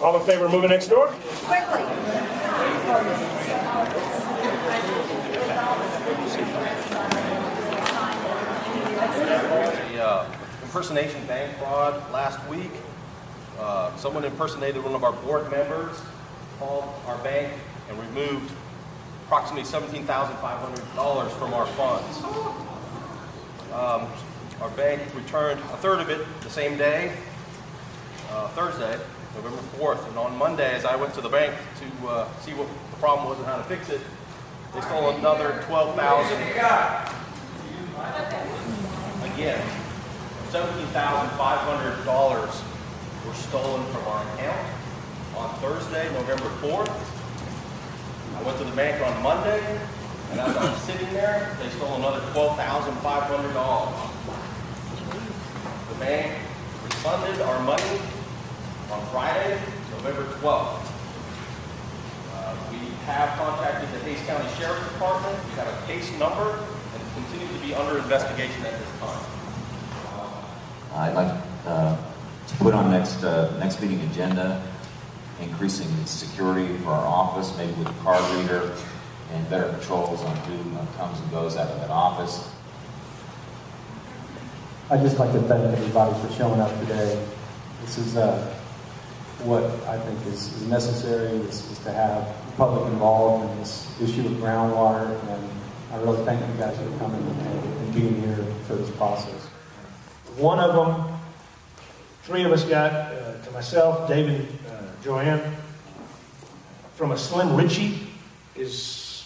All in favor of moving next door? Quickly. Impersonation bank fraud last week. Someone impersonated one of our board members, called our bank, and removed approximately $17,500 from our funds. Our bank returned a third of it the same day, Thursday, November 4th. And on Monday, as I went to the bank to see what the problem was and how to fix it, they stole another $12,000. Again, $17,500 were stolen from our account on Thursday, November 4th. I went to the bank on Monday, and as I was sitting there, they stole another $12,500. The bank refunded our money on Friday, November 12th. We have contacted the Hays County Sheriff's Department. We have a case number, and it continues to be under investigation at this time. I'd like to put on next meeting agenda, increasing security for our office, maybe with a card reader and better controls on who comes and goes out of that office. I'd just like to thank everybody for showing up today. This is what I think is necessary, is to have the public involved in this issue of groundwater, and I really thank you guys for coming and being here for this process. One of them, three of us got, to myself, David, Joanne, from a Slim Ritchie. Is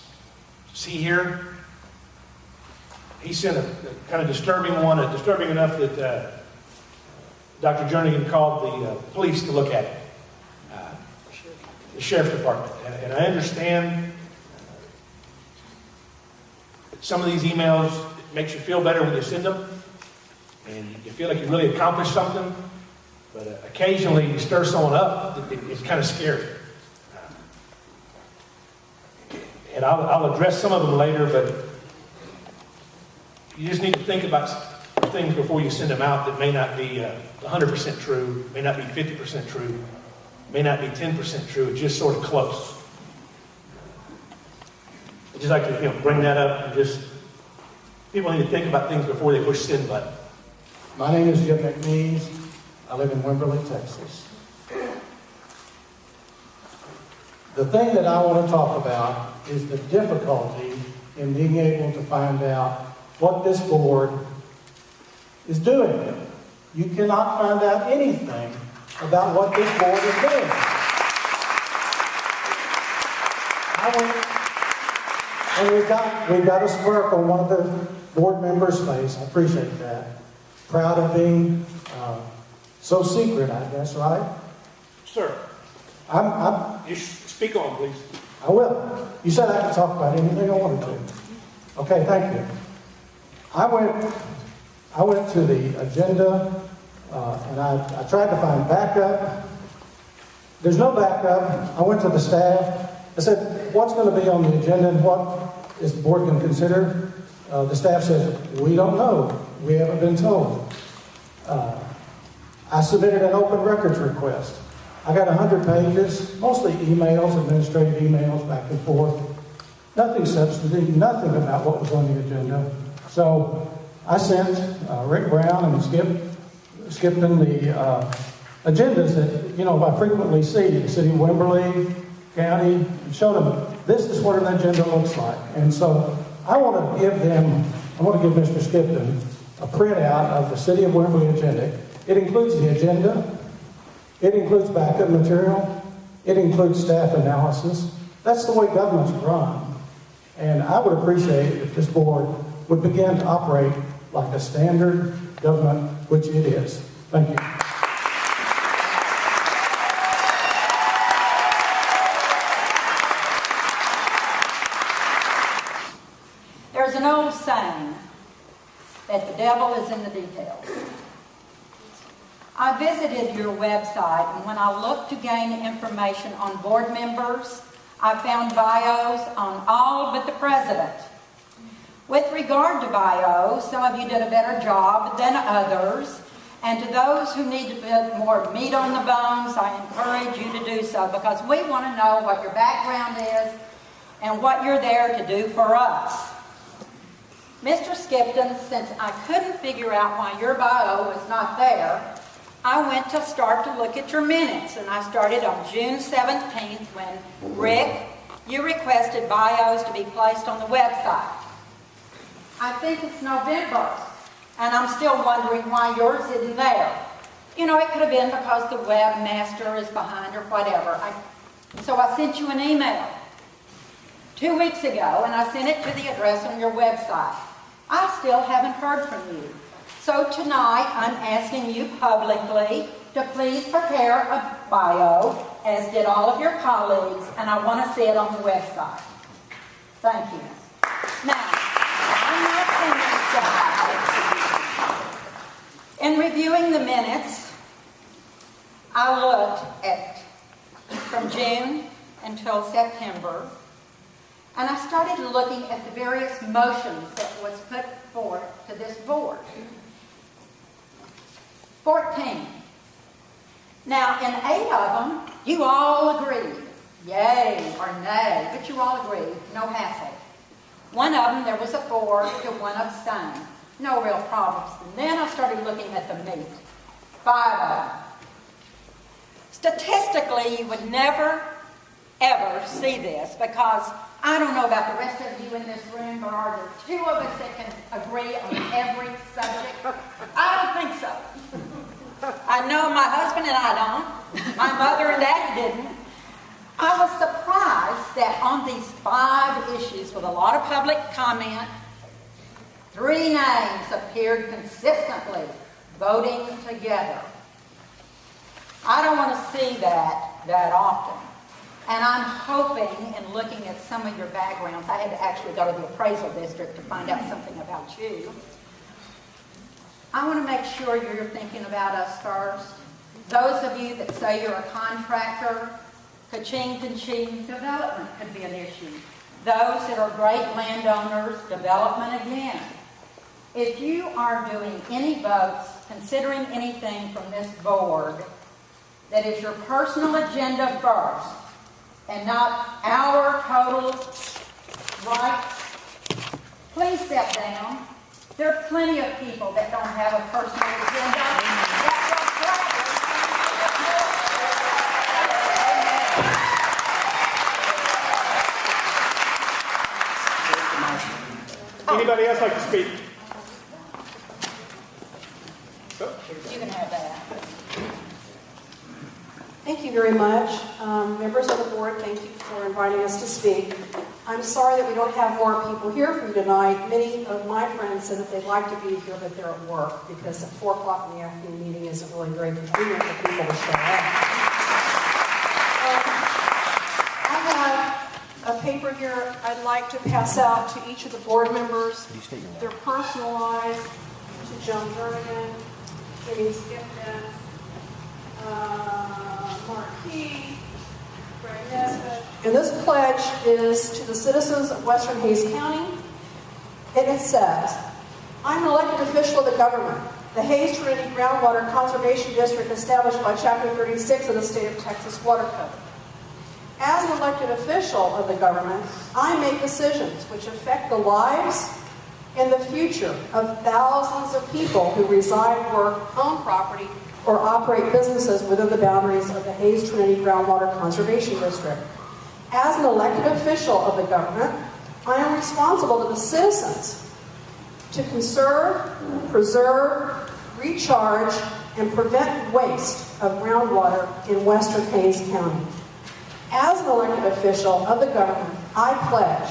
he here? He sent a kind of disturbing one, disturbing enough that Dr. Jernigan called the police to look at it, the Sheriff's Department. And I understand some of these emails, it makes you feel better when you send them, and you feel like you really accomplished something, but occasionally you stir someone up, it's kind of scary. And I'll address some of them later, but you just need to think about things before you send them out that may not be 100% true, may not be 50% true, may not be 10% true. It's just sort of close. I'd just like to bring that up, and just people need to think about things before they push send button. My name is Jim McNeese. I live in Wimberley, Texas. The thing that I want to talk about is the difficulty in being able to find out what this board is doing. You cannot find out anything about what this board is doing. And we've got a smirk on one of the board members' face. I appreciate that. Proud of being so secret, I guess, right? Sir, you speak on, please. I will. You said I could talk about anything I wanted to. Okay, thank you. I went to the agenda, and I tried to find backup. There's no backup. I went to the staff. I said, what's going to be on the agenda and what is the board going to consider? The staff says, we don't know. We haven't been told. I submitted an open records request. I got 100 pages, mostly emails, administrative emails, back and forth. Nothing substantive, nothing about what was on the agenda. So I sent Rick Brown and Skipton the agendas that, I frequently see in the city of Wimberley County, and showed them, this is what an agenda looks like. And so I want to give Mr. Skipton a printout of the city of Wimberley agenda. It includes the agenda. It includes backup material. It includes staff analysis. That's the way government's run. And I would appreciate it if this board would begin to operate like a standard government, which it is. Thank you. There's an old saying that the devil is in the details. I visited your website, and when I looked to gain information on board members, I found bios on all but the president. With regard to bio, some of you did a better job than others. And to those who need a bit more meat on the bones, I encourage you to do so, because we want to know what your background is and what you're there to do for us. Mr. Skipton, since I couldn't figure out why your bio was not there, I went to start to look at your minutes, and I started on June 17th when, Rick, you requested bios to be placed on the website. I think it's November, and I'm still wondering why yours isn't there. You know, it could have been because the webmaster is behind or whatever. So I sent you an email 2 weeks ago, and I sent it to the address on your website. I still haven't heard from you. So tonight, I'm asking you publicly to please prepare a bio, as did all of your colleagues, and I want to see it on the website. Thank you. Now, I'm not finished. In reviewing the minutes, I looked at from June until September, and I started looking at the various motions that was put forth to this board. 14. Now, in 8 of them, you all agreed, yay or nay, but you all agreed, no hassle. 1 of them, there was a 4 to 1 abstain. No real problems. And then I started looking at the meat. 5 of them. Statistically, you would never, ever see this, because I don't know about the rest of you in this room, but are there 2 of us that can agree on every subject? I don't think so. I know my husband and I don't. My mother and daddy didn't. I was surprised that on these 5 issues with a lot of public comment, 3 names appeared consistently voting together. I don't want to see that often. And I'm hoping, in looking at some of your backgrounds, I had to actually go to the appraisal district to find out something about you. I want to make sure you're thinking about us first. Those of you that say you're a contractor, ka-ching, development could be an issue. Those that are great landowners, development again. If you are doing any votes, considering anything from this board, that is your personal agenda first, and not our total rights, please step down. There are plenty of people that don't have a personal agenda. Anybody else like to speak? You can have that. Thank you very much. Members of the board, thank you for inviting us to speak. I'm sorry that we don't have more people here for you tonight. Many of my friends said that they'd like to be here, but they're at work, because at 4 o'clock in the afternoon meeting isn't really very convenient for people to show up. I have a paper here I'd like to pass out to each of the board members. They're personalized to Joan Jernigan, Jimmy Skipton, Marquis, Greg Nesbitt. And this pledge is to the citizens of Western Hays County. And it says, I'm an elected official of the government, the Hays Trinity Groundwater Conservation District established by Chapter 36 of the State of Texas Water Code. As an elected official of the government, I make decisions which affect the lives and the future of thousands of people who reside, work, own property, or operate businesses within the boundaries of the Hays Trinity Groundwater Conservation District. As an elected official of the government, I am responsible to the citizens to conserve, preserve, recharge, and prevent waste of groundwater in Western Hays County. As an elected official of the government, I pledge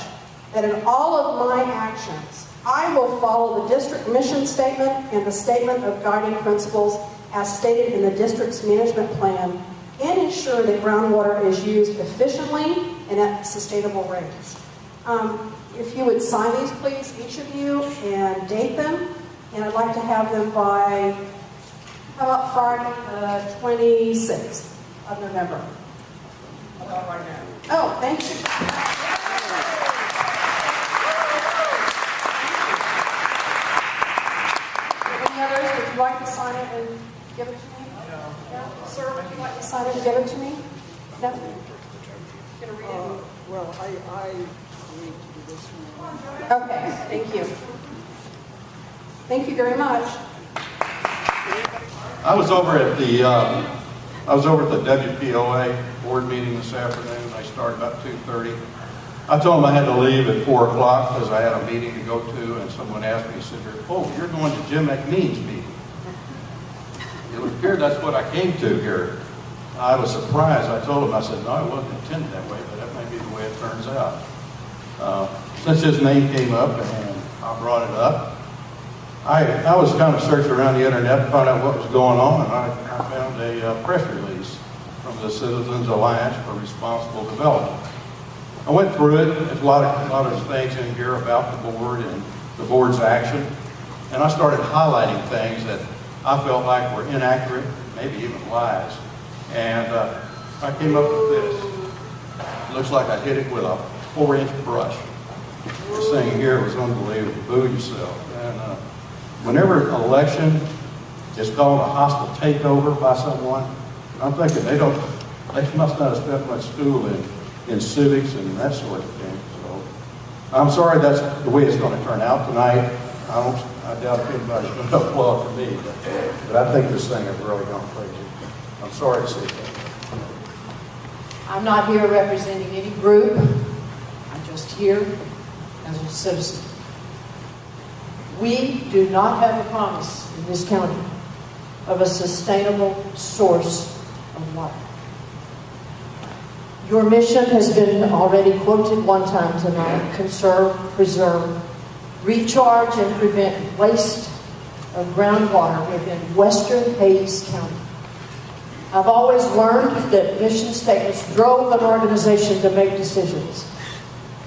that in all of my actions, I will follow the district mission statement and the statement of guiding principles as stated in the district's management plan, and ensure that groundwater is used efficiently and at sustainable rates. If you would sign these, please, each of you, and date them. And I'd like to have them by, how about Friday the 26th of November? How about right now? Oh, thank you. No? Gonna read it? Well, I need to do this one. Okay, thank you. Thank you very much. I was over at the WPOA board meeting this afternoon. I started about 2:30. I told them I had to leave at 4 o'clock because I had a meeting to go to, and someone asked me, he said, "Oh, you're going to Jim McNean's meeting." It would appear that's what I came to here. I was surprised. I told him, I said, "No, I wasn't intended that way, but that may be the way it turns out." Since his name came up and I brought it up, I was kind of searching around the internet to find out what was going on, and I found a press release from the Citizens Alliance for Responsible Development. I went through it. There's a lot of things in here about the board and the board's action, and I started highlighting things that I felt like were inaccurate, maybe even lies. And I came up with this. It looks like I hit it with a 4-inch brush. This thing here was unbelievable. Boo yourself. And whenever an election is called a hostile takeover by someone, I'm thinking they must not have spent much school in civics and that sort of thing. So I'm sorry that's the way it's going to turn out tonight. I doubt if anybody's going to applaud for me, but I think this thing has really gone crazy. I'm sorry to say that. I'm not here representing any group. I'm just here as a citizen. We do not have a promise in this county of a sustainable source of water. Your mission has been already quoted one time tonight: conserve, preserve, recharge, and prevent waste of groundwater within western Hayes County. I've always learned that mission statements drove an organization to make decisions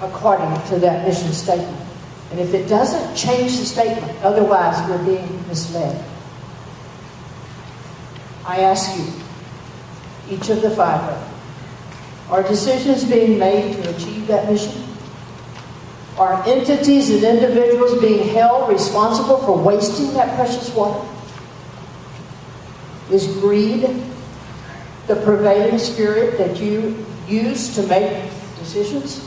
according to that mission statement. And if it doesn't change the statement, otherwise we're being misled. I ask you, each of the 5 of you, are decisions being made to achieve that mission? Are entities and individuals being held responsible for wasting that precious water? Is greed the prevailing spirit that you use to make decisions?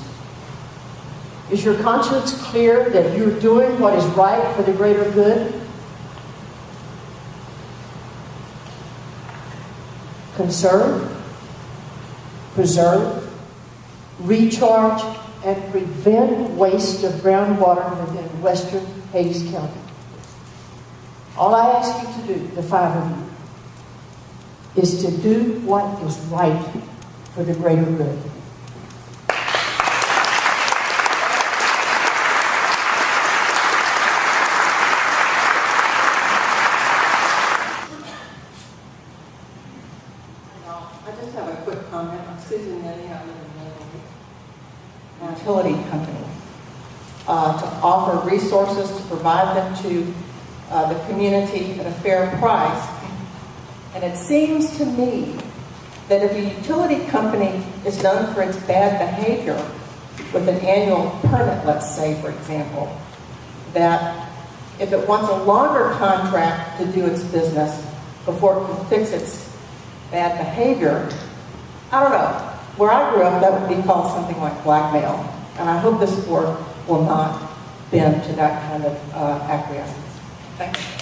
Is your conscience clear that you're doing what is right for the greater good? Conserve, preserve, recharge, and prevent waste of groundwater within western Hayes County. All I ask you to do, the 5 of you, is to do what is right for the greater good. I just have a quick comment. I'm Susan Nettie. I live in Maryland. Utility company to offer resources to provide them to the community at a fair price. And it seems to me that if a utility company is known for its bad behavior with an annual permit, let's say, for example, that if it wants a longer contract to do its business before it can fix its bad behavior, I don't know. Where I grew up, that would be called something like blackmail. And I hope this board will not bend to that kind of acquiescence. Thank you.